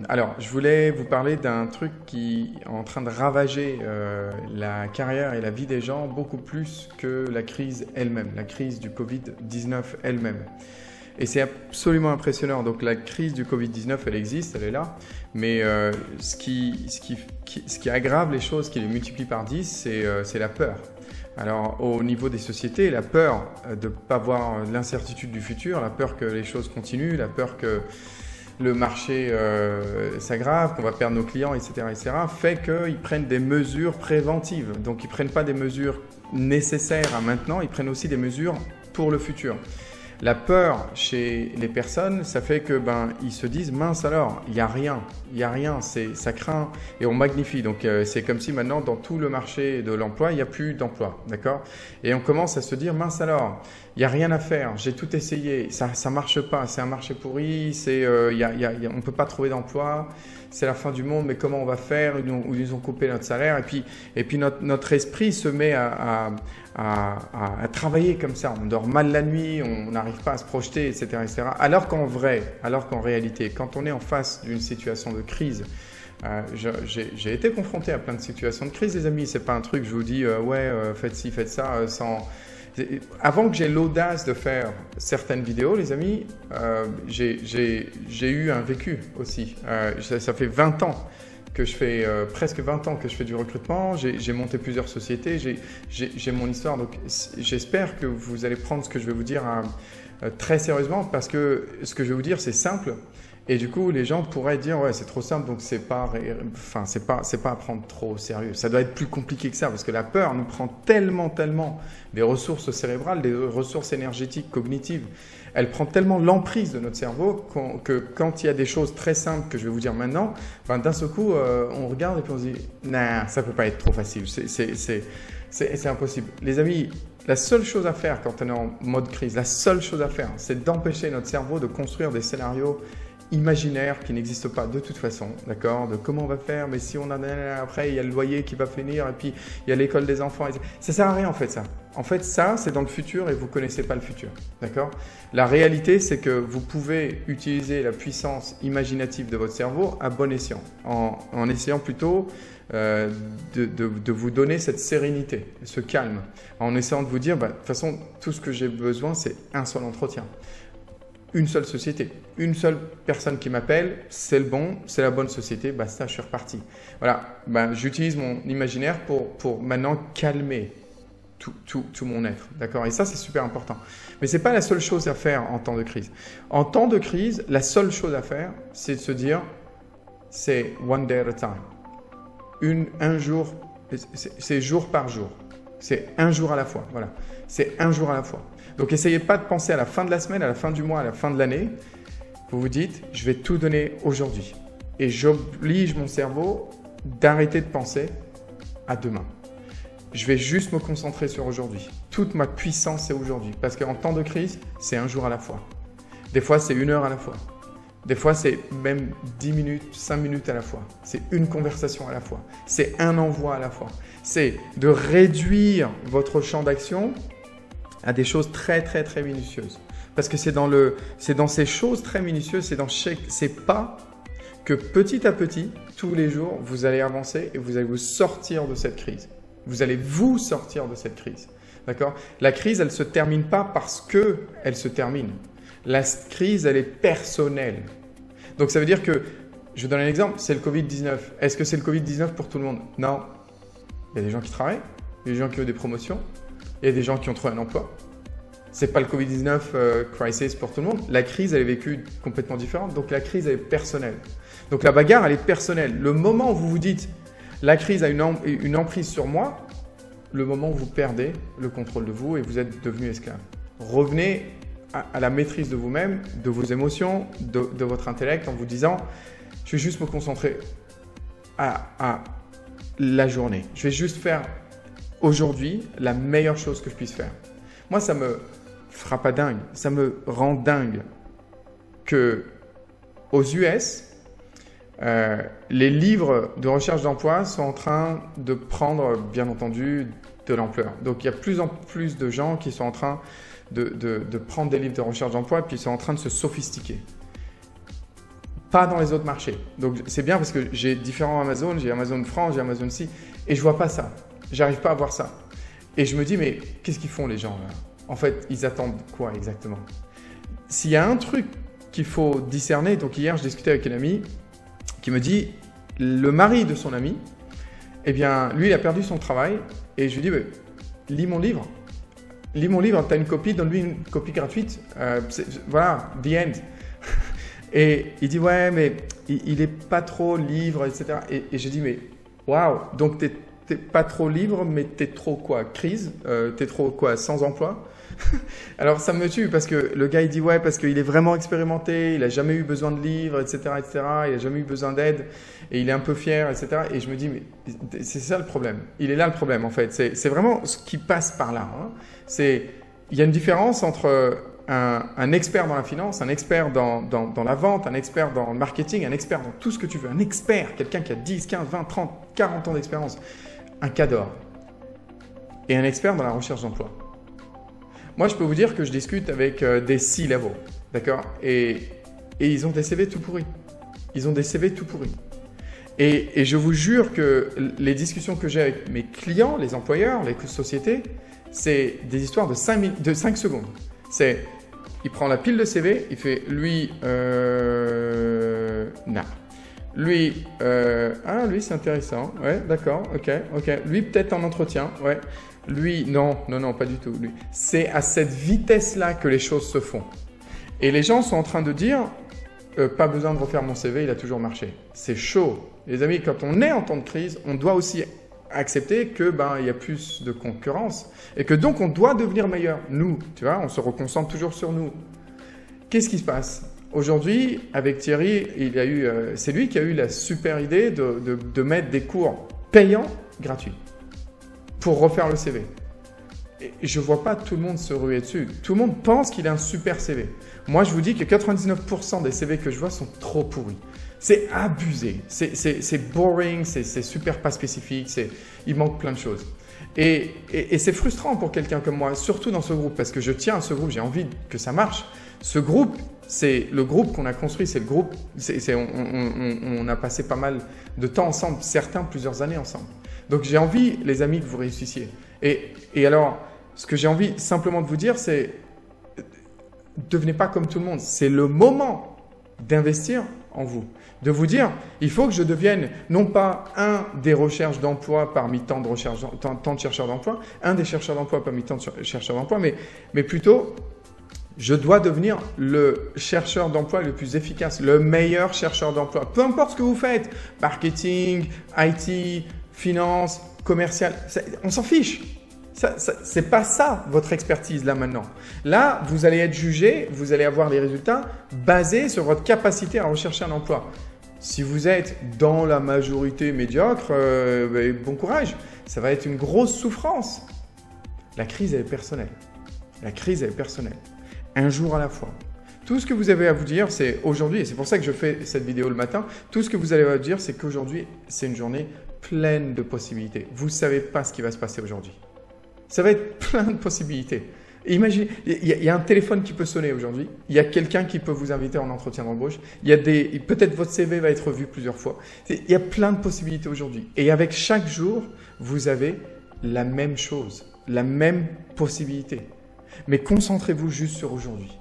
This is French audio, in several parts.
Alors, je voulais vous parler d'un truc qui est en train de ravager la carrière et la vie des gens beaucoup plus que la crise elle-même, la crise du Covid-19 elle-même. Et c'est absolument impressionnant. Donc la crise du Covid-19, elle existe, elle est là. Mais ce qui aggrave les choses, qui les multiplie par 10, c'est la peur. Alors au niveau des sociétés, la peur de ne pas voir l'incertitude du futur, la peur que les choses continuent, la peur que le marché s'aggrave, qu'on va perdre nos clients, etc., fait qu'ils prennent des mesures préventives. Donc ils ne prennent pas des mesures nécessaires à maintenant, ils prennent aussi des mesures pour le futur. La peur chez les personnes, ça fait que ils se disent mince alors, il y a rien, ça craint et on magnifie. Donc c'est comme si maintenant dans tout le marché de l'emploi, il n'y a plus d'emploi, d'accord? Et on commence à se dire mince alors, il n'y a rien à faire, j'ai tout essayé, ça marche pas, c'est un marché pourri, on peut pas trouver d'emploi, c'est la fin du monde, mais comment on va faire? Ils nous ont coupé notre salaire et puis notre esprit se met à travailler comme ça. On dort mal la nuit, on n'arrive pas à se projeter, etc., etc. Alors qu'en réalité, quand on est en face d'une situation de crise, j'ai été confronté à plein de situations de crise, les amis. C'est pas un truc, je vous dis, faites ci, faites ça, sans... Avant que j'ai l'audace de faire certaines vidéos, les amis, j'ai eu un vécu aussi. Ça fait 20 ans que je fais, presque 20 ans que je fais du recrutement. J'ai monté plusieurs sociétés, j'ai mon histoire. Donc j'espère que vous allez prendre ce que je vais vous dire très sérieusement, parce que ce que je vais vous dire, c'est simple. Et du coup, les gens pourraient dire ouais, c'est trop simple, donc c'est pas à prendre trop au sérieux. Ça doit être plus compliqué que ça, parce que la peur nous prend tellement des ressources cérébrales, des ressources énergétiques, cognitives. Elle prend tellement l'emprise de notre cerveau que quand il y a des choses très simples que je vais vous dire maintenant, d'un seul coup, on regarde et puis on se dit nah, ça peut pas être trop facile, c'est impossible. Les amis, la seule chose à faire quand on est en mode crise, la seule chose à faire, c'est d'empêcher notre cerveau de construire des scénarios imaginaire qui n'existe pas de toute façon, d'accord? De comment on va faire, mais si on en a après, il y a le loyer qui va finir et puis il y a l'école des enfants. Ça sert à rien en fait ça. En fait ça, c'est dans le futur et vous ne connaissez pas le futur, d'accord? La réalité, c'est que vous pouvez utiliser la puissance imaginative de votre cerveau à bon escient, en essayant plutôt de vous donner cette sérénité, ce calme, en essayant de vous dire, de toute façon, tout ce que j'ai besoin, c'est un seul entretien. Une seule société, une seule personne qui m'appelle, c'est le bon, c'est la bonne société, basta, je suis reparti. Voilà, j'utilise mon imaginaire pour maintenant calmer tout mon être, d'accord? Et ça, c'est super important. Mais ce n'est pas la seule chose à faire en temps de crise. En temps de crise, la seule chose à faire, c'est de se dire, c'est one day at a time. Un jour, c'est jour par jour. C'est un jour à la fois, voilà. C'est un jour à la fois. Donc, essayez pas de penser à la fin de la semaine, à la fin du mois, à la fin de l'année. Vous vous dites, je vais tout donner aujourd'hui. Et j'oblige mon cerveau d'arrêter de penser à demain. Je vais juste me concentrer sur aujourd'hui. Toute ma puissance, c'est aujourd'hui. Parce qu'en temps de crise, c'est un jour à la fois. Des fois, c'est 1 heure à la fois. Des fois, c'est même 10 minutes, 5 minutes à la fois. C'est une conversation à la fois. C'est un envoi à la fois. C'est de réduire votre champ d'action à des choses très minutieuses. Parce que c'est dans ces choses très minutieuses, c'est dans ces pas que petit à petit, tous les jours, vous allez avancer et vous allez vous sortir de cette crise. Vous allez vous sortir de cette crise. D'accord? La crise, elle ne se termine pas parce qu'elle se termine. La crise, elle est personnelle. Donc ça veut dire que, je vous donne un exemple, c'est le Covid-19. Est-ce que c'est le Covid-19 pour tout le monde? Non. Il y a des gens qui travaillent, il y a des gens qui ont des promotions, il y a des gens qui ont trouvé un emploi. Ce n'est pas le Covid-19 crisis pour tout le monde. La crise, elle est vécue complètement différente. Donc la crise, elle est personnelle. Donc la bagarre, elle est personnelle. Le moment où vous vous dites la crise a une emprise sur moi, le moment où vous perdez le contrôle de vous et vous êtes devenu esclave. Revenez à la maîtrise de vous-même, de vos émotions, de votre intellect en vous disant je vais juste me concentrer à la journée. Je vais juste faire aujourd'hui la meilleure chose que je puisse faire. Moi, ça me frappe à dingue, ça me rend dingue que aux US, les livres de recherche d'emploi sont en train de prendre, bien entendu, de l'ampleur. Donc, il y a plus en plus de gens qui sont en train de prendre des livres de recherche d'emploi et puis ils sont en train de se sophistiquer. Pas dans les autres marchés. Donc c'est bien parce que j'ai différents Amazon, j'ai Amazon France, j'ai Amazon ci, et je vois pas ça. J'arrive pas à voir ça. Et je me dis, mais qu'est-ce qu'ils font les gens là? En fait, ils attendent quoi exactement? S'il y a un truc qu'il faut discerner, donc hier je discutais avec une amie qui me dit, le mari de son ami, eh bien lui il a perdu son travail et je lui dis, mais, lis mon livre, tu as une copie, donne-lui une copie gratuite, voilà, the end. Et il dit, ouais mais il est pas trop livre, etc. Et j'ai dit, mais waouh, donc t'es pas trop livre, mais t'es trop quoi? Crise? T'es trop quoi? Sans emploi? Alors ça me tue parce que le gars il dit ouais parce qu'il est vraiment expérimenté, il a jamais eu besoin de livres, etc., etc. Il a jamais eu besoin d'aide et il est un peu fier, etc. Et je me dis mais c'est ça le problème. Il est là le problème en fait. C'est vraiment ce qui passe par là. Hein. Il y a une différence entre un expert dans la finance, un expert dans la vente, un expert dans le marketing, un expert dans tout ce que tu veux, un expert, quelqu'un qui a 10, 15, 20, 30, 40 ans d'expérience, un cadre, et un expert dans la recherche d'emploi. Moi, je peux vous dire que je discute avec des C-level, d'accord, et ils ont des CV tout pourris. Ils ont des CV tout pourris. Et je vous jure que les discussions que j'ai avec mes clients, les employeurs, les sociétés, c'est des histoires de 5 secondes. Il prend la pile de CV, il fait lui, non. Lui, lui c'est intéressant, ouais, d'accord, ok. Lui peut-être en entretien, ouais. Lui, non, pas du tout. Lui. C'est à cette vitesse-là que les choses se font. Et les gens sont en train de dire, pas besoin de refaire mon CV, il a toujours marché. C'est chaud. Les amis, quand on est en temps de crise, on doit aussi accepter que il y a plus de concurrence et que donc on doit devenir meilleur. Nous, tu vois, on se reconcentre toujours sur nous. Qu'est-ce qui se passe? Aujourd'hui, avec Thierry, c'est lui qui a eu la super idée de mettre des cours payants gratuits pour refaire le CV. Et je ne vois pas tout le monde se ruer dessus. Tout le monde pense qu'il a un super CV. Moi, je vous dis que 99% des CV que je vois sont trop pourris. C'est abusé, c'est boring, c'est super pas spécifique, il manque plein de choses. Et c'est frustrant pour quelqu'un comme moi, surtout dans ce groupe, parce que je tiens à ce groupe, j'ai envie que ça marche. Ce groupe, c'est le groupe qu'on a construit, c'est le groupe, on a passé pas mal de temps ensemble, certains plusieurs années ensemble. Donc j'ai envie, les amis, que vous réussissiez. Et alors, ce que j'ai envie simplement de vous dire, c'est devenez pas comme tout le monde. C'est le moment d'investir en vous. De vous dire, il faut que je devienne non pas un des recherches d'emploi parmi tant de chercheurs d'emploi, un des chercheurs d'emploi parmi tant de chercheurs d'emploi, mais plutôt, je dois devenir le chercheur d'emploi le plus efficace, le meilleur chercheur d'emploi. Peu importe ce que vous faites, marketing, IT, finance, commercial, on s'en fiche. C'est pas ça votre expertise là maintenant. Là, vous allez être jugé, vous allez avoir les résultats basés sur votre capacité à rechercher un emploi. Si vous êtes dans la majorité médiocre, bon courage, ça va être une grosse souffrance. La crise, elle est personnelle. La crise, elle est personnelle. Un jour à la fois. Tout ce que vous avez à vous dire, c'est aujourd'hui, et c'est pour ça que je fais cette vidéo le matin, tout ce que vous avez à vous dire, c'est qu'aujourd'hui, c'est une journée pleine de possibilités. Vous ne savez pas ce qui va se passer aujourd'hui. Ça va être plein de possibilités. Et imaginez, il y a un téléphone qui peut sonner aujourd'hui. Il y a quelqu'un qui peut vous inviter en entretien d'embauche. Peut-être votre CV va être revu plusieurs fois. Il y a plein de possibilités aujourd'hui. Et avec chaque jour, vous avez la même chose, la même possibilité. Mais concentrez-vous juste sur aujourd'hui.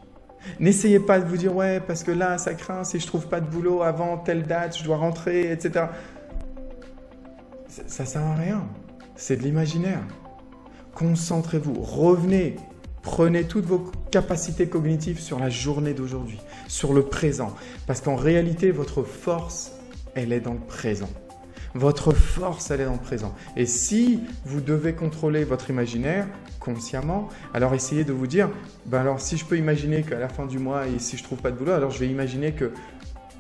N'essayez pas de vous dire « ouais, parce que là, ça craint, si je ne trouve pas de boulot avant telle date, je dois rentrer, etc. » Ça ne sert à rien. C'est de l'imaginaire. Concentrez-vous, revenez, prenez toutes vos capacités cognitives sur la journée d'aujourd'hui, sur le présent. Parce qu'en réalité, votre force, elle est dans le présent. Votre force, elle est dans le présent. Et si vous devez contrôler votre imaginaire consciemment, alors essayez de vous dire, alors si je peux imaginer qu'à la fin du mois, et si je ne trouve pas de boulot, alors je vais imaginer que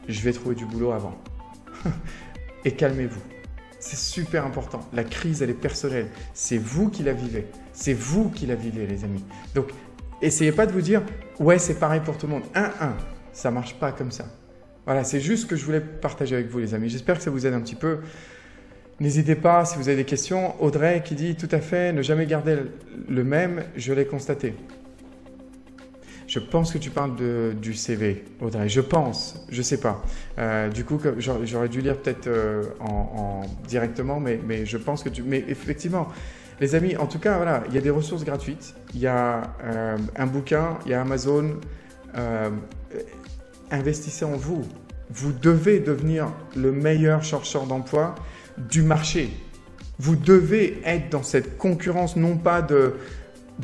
je vais trouver du boulot avant. Et calmez-vous. C'est super important. La crise, elle est personnelle. C'est vous qui la vivez. C'est vous qui la vivez, les amis. Donc, essayez pas de vous dire, ouais, c'est pareil pour tout le monde. Ça ne marche pas comme ça. Voilà, c'est juste ce que je voulais partager avec vous, les amis. J'espère que ça vous aide un petit peu. N'hésitez pas, si vous avez des questions. Audrey qui dit, tout à fait, ne jamais garder le même, je l'ai constaté. Je pense que tu parles du CV, Audrey. Je pense, je sais pas. Du coup, j'aurais dû lire peut-être directement, mais je pense que tu... Mais effectivement, les amis, en tout cas, voilà, il y a des ressources gratuites. Il y a un bouquin, il y a Amazon. Investissez en vous. Vous devez devenir le meilleur chercheur d'emploi du marché. Vous devez être dans cette concurrence, non pas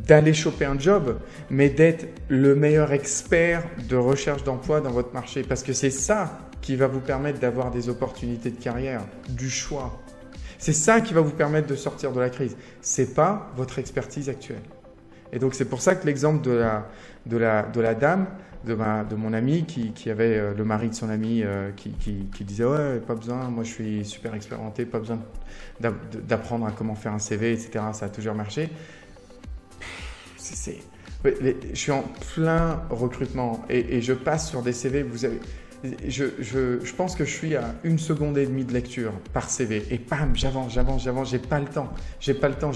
d'aller choper un job, mais d'être le meilleur expert de recherche d'emploi dans votre marché. Parce que c'est ça qui va vous permettre d'avoir des opportunités de carrière, du choix. C'est ça qui va vous permettre de sortir de la crise. Ce n'est pas votre expertise actuelle. Et donc, c'est pour ça que l'exemple de la dame, de mon ami qui avait le mari de son ami qui disait « Ouais, pas besoin, moi je suis super expérimenté, pas besoin d'apprendre à comment faire un CV, etc. Ça a toujours marché. » Je suis en plein recrutement et je passe sur des CV. Je pense que je suis à 1 seconde et demie de lecture par CV et bam, j'avance. J'ai pas le temps. J'ai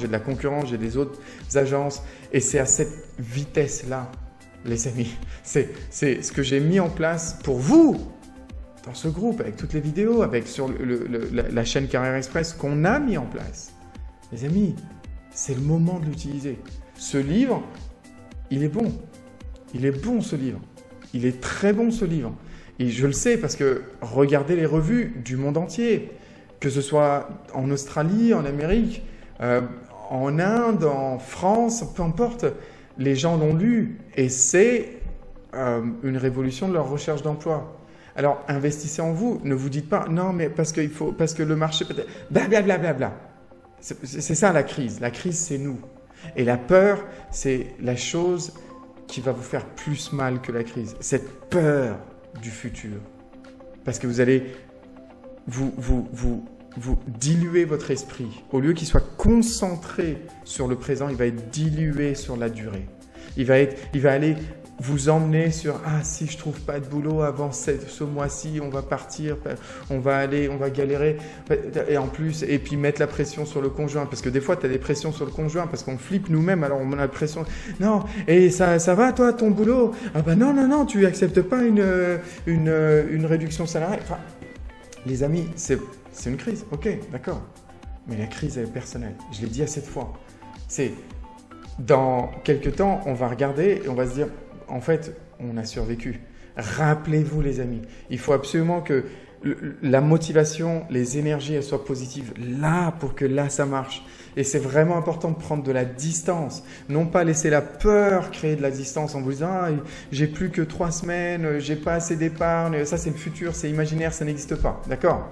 de la concurrence, j'ai des autres agences et c'est à cette vitesse-là, les amis. C'est ce que j'ai mis en place pour vous dans ce groupe avec toutes les vidéos, avec sur la chaîne Carrière Express qu'on a mis en place. Les amis, c'est le moment de l'utiliser. Ce livre, il est bon. Il est bon ce livre. Il est très bon ce livre. Et je le sais parce que regardez les revues du monde entier, que ce soit en Australie, en Amérique, en Inde, en France, peu importe, les gens l'ont lu et c'est une révolution de leur recherche d'emploi. Alors investissez en vous, ne vous dites pas non mais parce que le marché peut-être blablabla. C'est ça la crise. La crise c'est nous. Et la peur, c'est la chose qui va vous faire plus mal que la crise. Cette peur du futur. Parce que vous allez vous diluer votre esprit. Au lieu qu'il soit concentré sur le présent, il va être dilué sur la durée. Il va aller vous emmener sur « Ah, si je trouve pas de boulot avant ce mois-ci, on va partir, on va galérer. » Et en plus, et puis mettre la pression sur le conjoint. Parce que des fois, tu as des pressions sur le conjoint parce qu'on flippe nous-mêmes, alors on a la pression. « Non, et ça va toi, ton boulot ?»« Ah ben non, tu acceptes pas une réduction salariale. » Enfin, les amis, c'est une crise. Ok, d'accord. Mais la crise, elle est personnelle. Je l'ai dit assez de fois. C'est dans quelques temps, on va regarder et on va se dire en fait, on a survécu. Rappelez-vous les amis, il faut absolument que la motivation, les énergies, elles soient positives là pour que là ça marche. Et c'est vraiment important de prendre de la distance, non pas laisser la peur créer de la distance en vous disant ah, j'ai plus que 3 semaines, j'ai pas assez d'épargne, ça c'est le futur, c'est imaginaire, ça n'existe pas, d'accord ?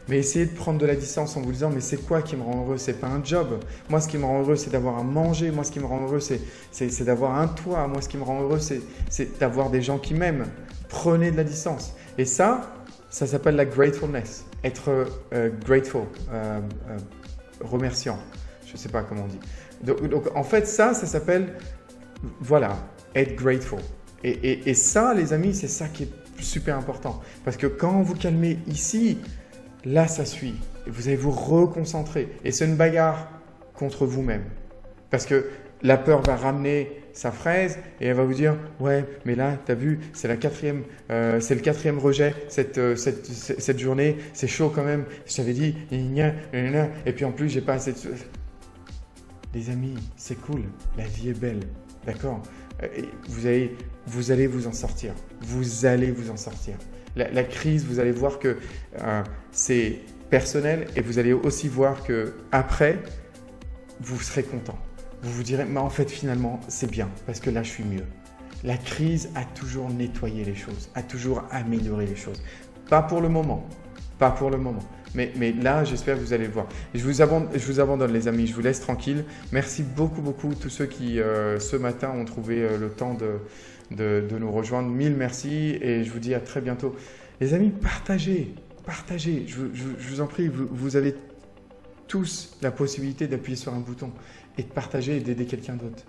Mais essayez de prendre de la distance en vous disant « Mais c'est quoi qui me rend heureux? C'est pas un job. Moi, ce qui me rend heureux, c'est d'avoir à manger. Moi, ce qui me rend heureux, c'est d'avoir un toit. Moi, ce qui me rend heureux, c'est d'avoir des gens qui m'aiment. » Prenez de la distance. Et ça s'appelle la gratefulness. Être grateful, remerciant. Je ne sais pas comment on dit. Donc en fait, ça s'appelle, voilà, être grateful. Et ça, les amis, c'est ça qui est super important. Parce que quand vous calmez ici, là, ça suit. Et vous allez vous reconcentrer. Et c'est une bagarre contre vous-même. Parce que la peur va ramener sa fraise et elle va vous dire « Ouais, mais là, tu as vu, c'est le 4e rejet cette journée. C'est chaud quand même. Je t'avais dit, et puis en plus, j'ai pas assez de... » Les amis, c'est cool. La vie est belle. D'accord ? Vous allez vous en sortir. Vous allez vous en sortir. La crise, vous allez voir que c'est personnel et vous allez aussi voir qu'après, vous serez content. Vous vous direz, mais en fait, finalement, c'est bien parce que là, je suis mieux. La crise a toujours nettoyé les choses, a toujours amélioré les choses. Pas pour le moment, pas pour le moment. Mais là, j'espère que vous allez le voir. Je vous abandonne, les amis. Je vous laisse tranquille. Merci beaucoup, tous ceux qui, ce matin, ont trouvé le temps de nous rejoindre. 1000 merci et je vous dis à très bientôt. Les amis, partagez. Je vous en prie, vous avez tous la possibilité d'appuyer sur un bouton et de partager et d'aider quelqu'un d'autre.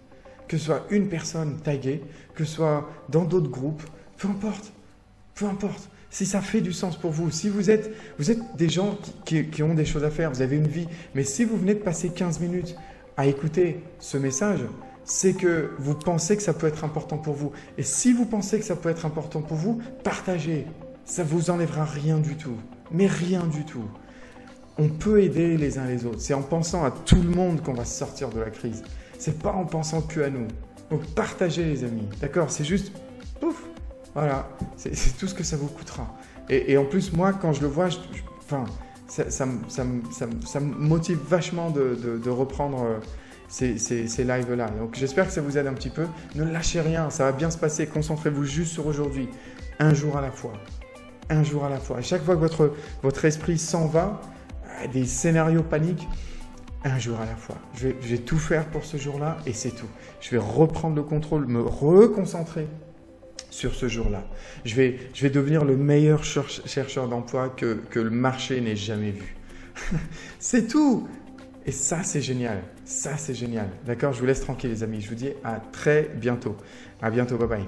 Que ce soit une personne taguée, que ce soit dans d'autres groupes, peu importe. Si ça fait du sens pour vous, si vous êtes des gens qui ont des choses à faire, vous avez une vie, mais si vous venez de passer 15 minutes à écouter ce message, c'est que vous pensez que ça peut être important pour vous. Et si vous pensez que ça peut être important pour vous, partagez. Ça ne vous enlèvera rien du tout. Mais rien du tout. On peut aider les uns les autres. C'est en pensant à tout le monde qu'on va sortir de la crise. C'est pas en pensant que à nous. Donc partagez les amis. D'accord? C'est juste, pouf, voilà. C'est tout ce que ça vous coûtera. Et en plus, moi, quand je le vois, ça me motive vachement de reprendre ces lives-là. Donc j'espère que ça vous aide un petit peu. Ne lâchez rien, ça va bien se passer. Concentrez-vous juste sur aujourd'hui. Un jour à la fois. Un jour à la fois. À chaque fois que votre esprit s'en va, des scénarios paniques, un jour à la fois. Je vais tout faire pour ce jour-là et c'est tout. Je vais reprendre le contrôle, me reconcentrer sur ce jour-là. Je vais devenir le meilleur chercheur d'emploi que le marché n'ait jamais vu. C'est tout. Et ça, c'est génial. Ça, c'est génial. D'accord? Je vous laisse tranquille, les amis. Je vous dis à très bientôt. À bientôt. Bye bye.